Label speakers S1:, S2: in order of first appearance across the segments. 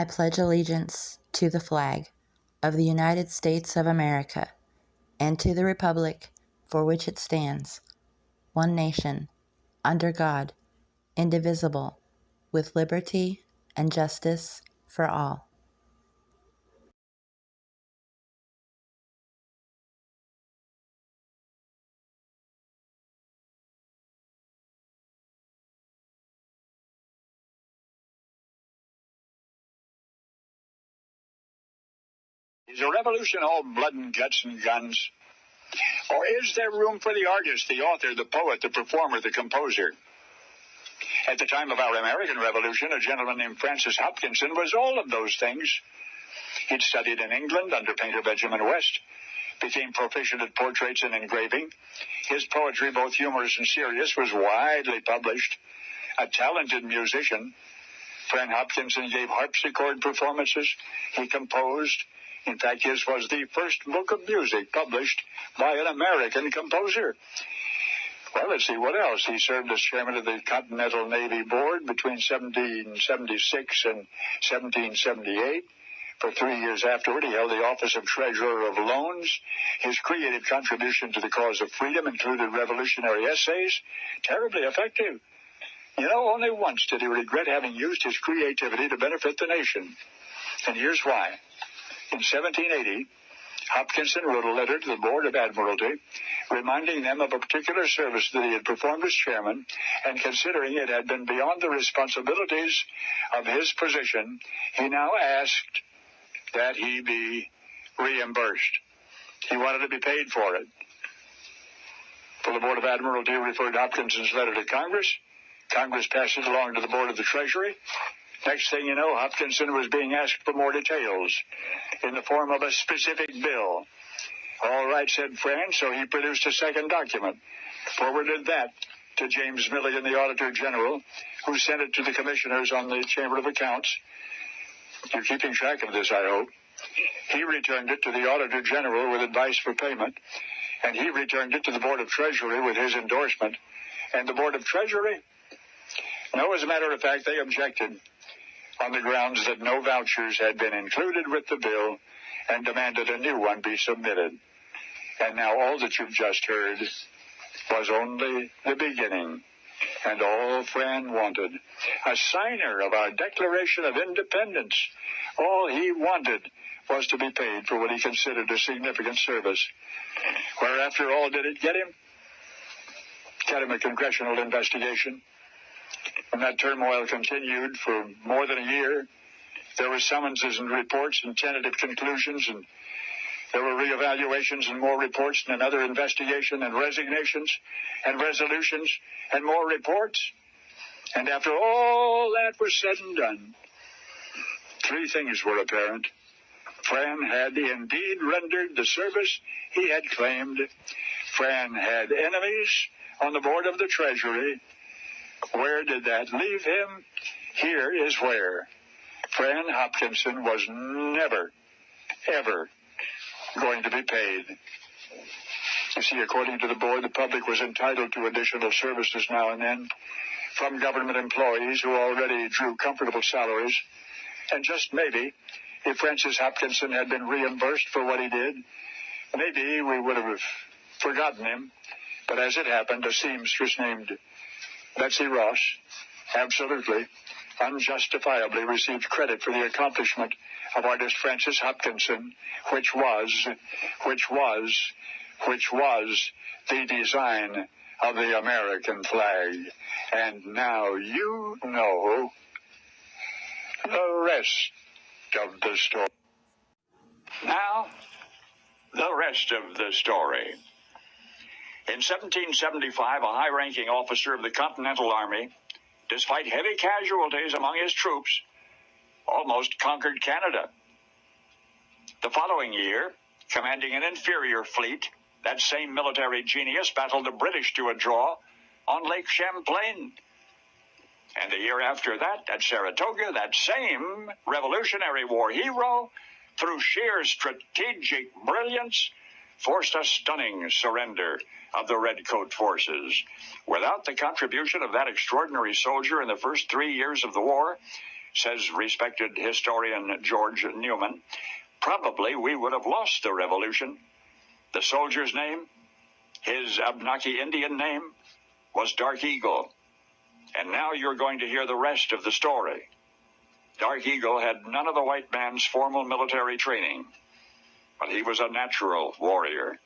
S1: pledge allegiance to the flag of the United States of America and to the republic for which it stands, one nation, under God, indivisible, with liberty and justice for all.
S2: Is a revolution all blood and guts and guns? Or is there room for the artist, the author, the poet, the performer, the composer? At the time of our American Revolution, a gentleman named Francis Hopkinson was all of those things. He'd studied in England under painter Benjamin West, became proficient at portraits and engraving. His poetry, both humorous and serious, was widely published. A talented musician, Fran Hopkinson gave harpsichord performances. He composed. In fact, his was the first book of music published by an American composer. Well, let's see what else. He served as chairman of the Continental Navy Board between 1776 and 1778. For 3 years afterward, he held the office of Treasurer of Loans. His creative contribution to the cause of freedom included revolutionary essays, terribly effective. You know, only once did he regret having used his creativity to benefit the nation. And here's why. In 1780, Hopkinson wrote a letter to the Board of Admiralty reminding them of a particular service that he had performed as chairman, and considering it had been beyond the responsibilities of his position, he now asked that he be reimbursed. He wanted to be paid for it. So the Board of Admiralty referred Hopkinson's letter to Congress. Congress passed it along to the Board of the Treasury. Next thing you know, Hopkinson was being asked for more details in the form of a specific bill. All right, said Fran, so he produced a second document, forwarded that to James Milligan, the Auditor General, who sent it to the commissioners on the Chamber of Accounts. You're keeping track of this, I hope. He returned it to the Auditor General with advice for payment, and he returned it to the Board of Treasury with his endorsement. And the Board of Treasury? No, as a matter of fact, they objected on the grounds that no vouchers had been included with the bill and demanded a new one be submitted. And now all that you've just heard was only the beginning. And all Fran wanted, a signer of our Declaration of Independence, all he wanted was to be paid for what he considered a significant service. Where, after all, did it get him? Get him a congressional investigation. And that turmoil continued for more than a year. There were summonses and reports and tentative conclusions, and there were reevaluations and more reports and another investigation and resignations and resolutions and more reports. And after all that was said and done, three things were apparent. Fran had indeed rendered the service he had claimed. Fran had enemies on the Board of the Treasury. Where did that leave him? Here is where. Fran Hopkinson was never, ever going to be paid. You see, according to the board, the public was entitled to additional services now and then from government employees who already drew comfortable salaries. And just maybe, if Francis Hopkinson had been reimbursed for what he did, maybe we would have forgotten him. But as it happened, a seamstress named Betsy Ross absolutely, unjustifiably received credit for the accomplishment of artist Francis Hopkinson, which was the design of the American flag. And now you know the rest of the story. Now, the rest of the story. In 1775, a high-ranking officer of the Continental Army, despite heavy casualties among his troops, almost conquered Canada. The following year, commanding an inferior fleet, that same military genius battled the British to a draw on Lake Champlain. And the year after that, at Saratoga, that same Revolutionary War hero, through sheer strategic brilliance, forced a stunning surrender of the Redcoat forces. Without the contribution of that extraordinary soldier in the first 3 years of the war, says respected historian George Newman, probably we would have lost the revolution. The soldier's name, his Abnaki Indian name, was Dark Eagle. And now you're going to hear the rest of the story. Dark Eagle had none of the white man's formal military training, but he was a natural warrior.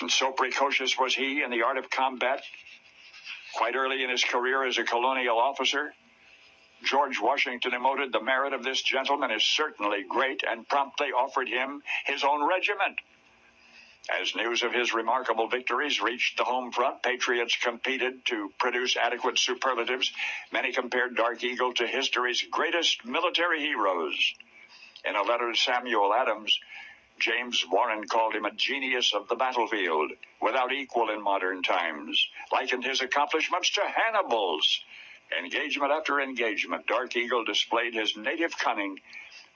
S2: And so precocious was he in the art of combat, quite early in his career as a colonial officer, George Washington emoted the merit of this gentleman is certainly great and promptly offered him his own regiment. As news of his remarkable victories reached the home front, patriots competed to produce adequate superlatives. Many compared Dark Eagle to history's greatest military heroes. In a letter to Samuel Adams, James Warren called him a genius of the battlefield, without equal in modern times, likened his accomplishments to Hannibal's. Engagement after engagement, Dark Eagle displayed his native cunning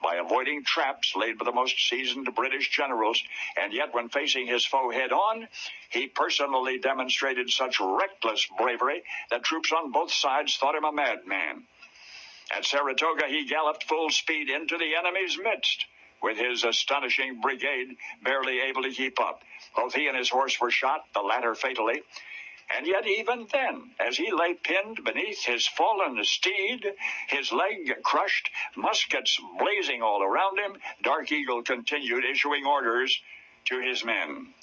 S2: by avoiding traps laid by the most seasoned British generals, and yet when facing his foe head-on, he personally demonstrated such reckless bravery that troops on both sides thought him a madman. At Saratoga, he galloped full speed into the enemy's midst, with his astonishing brigade barely able to keep up. Both he and his horse were shot, the latter fatally. And yet even then, as he lay pinned beneath his fallen steed, his leg crushed, muskets blazing all around him, Dark Eagle continued issuing orders to his men.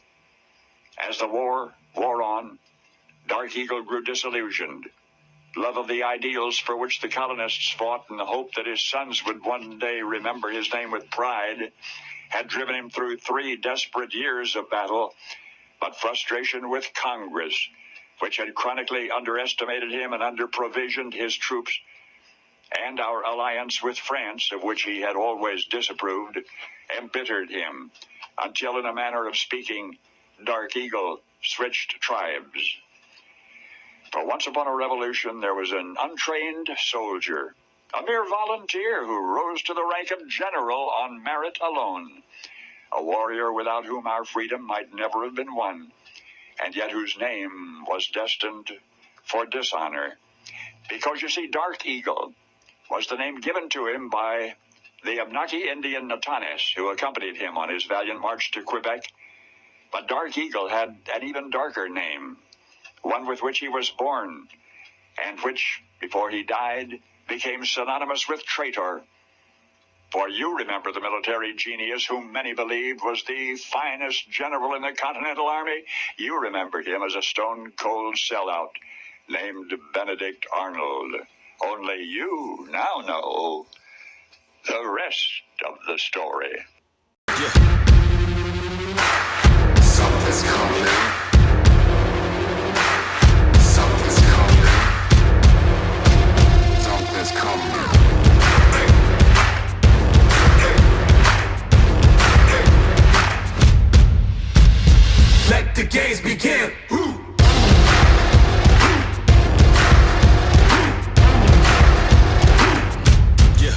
S2: As the war wore on, Dark Eagle grew disillusioned. Love of the ideals for which the colonists fought and the hope that his sons would one day remember his name with pride had driven him through 3 desperate years of battle, but frustration with Congress, which had chronically underestimated him and under-provisioned his troops, and our alliance with France, of which he had always disapproved, embittered him, until, in a manner of speaking, Dark Eagle switched tribes. For once upon a revolution, there was an untrained soldier, a mere volunteer who rose to the rank of general on merit alone, a warrior without whom our freedom might never have been won, and yet whose name was destined for dishonor. Because, you see, Dark Eagle was the name given to him by the Abnaki Indian Natanes, who accompanied him on his valiant march to Quebec. But Dark Eagle had an even darker name, one with which he was born, and which, before he died, became synonymous with traitor. For you remember the military genius whom many believed was the finest general in the Continental Army. You remember him as a stone-cold sellout named Benedict Arnold. Only you now know the rest of the story.
S3: Something's coming. Something's coming. Something's coming. Let the games begin. Yeah.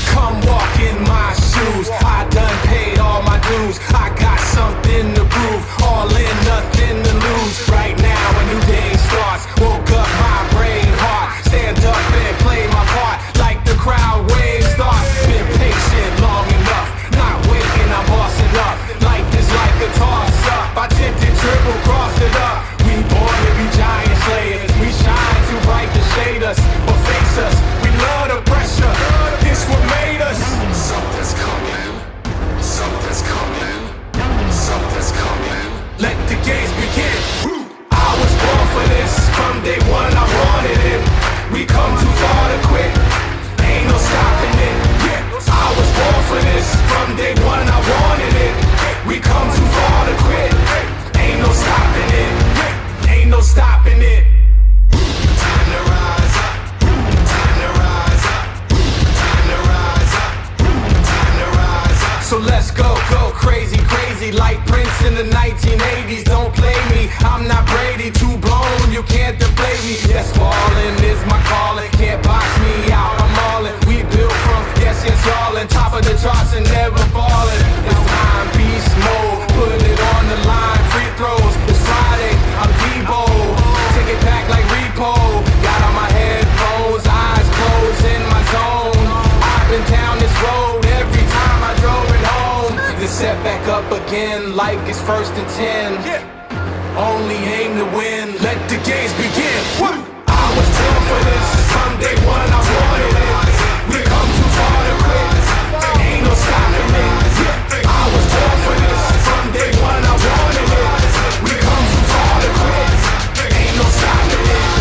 S3: Come walk in my shoes. I done paid all my dues. I got something to prove. All in, nothing to lose. Right now a new day starts. Woke up my brave heart. Stand up and play my part. Like the crowd wave starts. Been patient long enough. Not waiting, I'm bossing up. Life is like a toss-up. I tempted triple, crossed it up. We born to be giant slayers. We shine too bright to shade us or face us. We love the pressure. It's what made us. Something's coming. Something's coming. Something's coming. Let the games begin. I was born for this. From day one I wanted it. We come too far to quit. Ain't no stopping it. I was born for this. From day one I wanted it. We come too far to quit. Ain't no stopping it. Ain't no stopping it. Time to rise up. Time to rise up. Time to rise up. Time to rise up. So let's go crazy, crazy like Prince in the 1980s. Don't play me, I'm not Brady. Too blown, you can't deflate me. Yes, ballin' is my calling. Can't box me out, I'm all in. We built from yes, y'all in. Top of the charts and never falling. It's time, beast mode. Put it on the line, free throws. It's Friday, I'm Debo. Take it back like repo. Got on my head set back up again like it's first and 10. Only aim to win, let the games begin. I was born for this, from day one I wanted it. We come too far to quit, ain't no stopping it. I was born for this, from day one I wanted it. We come too far to quit, ain't no stopping it.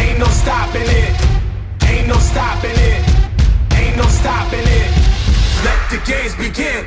S3: Ain't no stopping it, ain't no stopping it, ain't no stopping it. Let the games begin.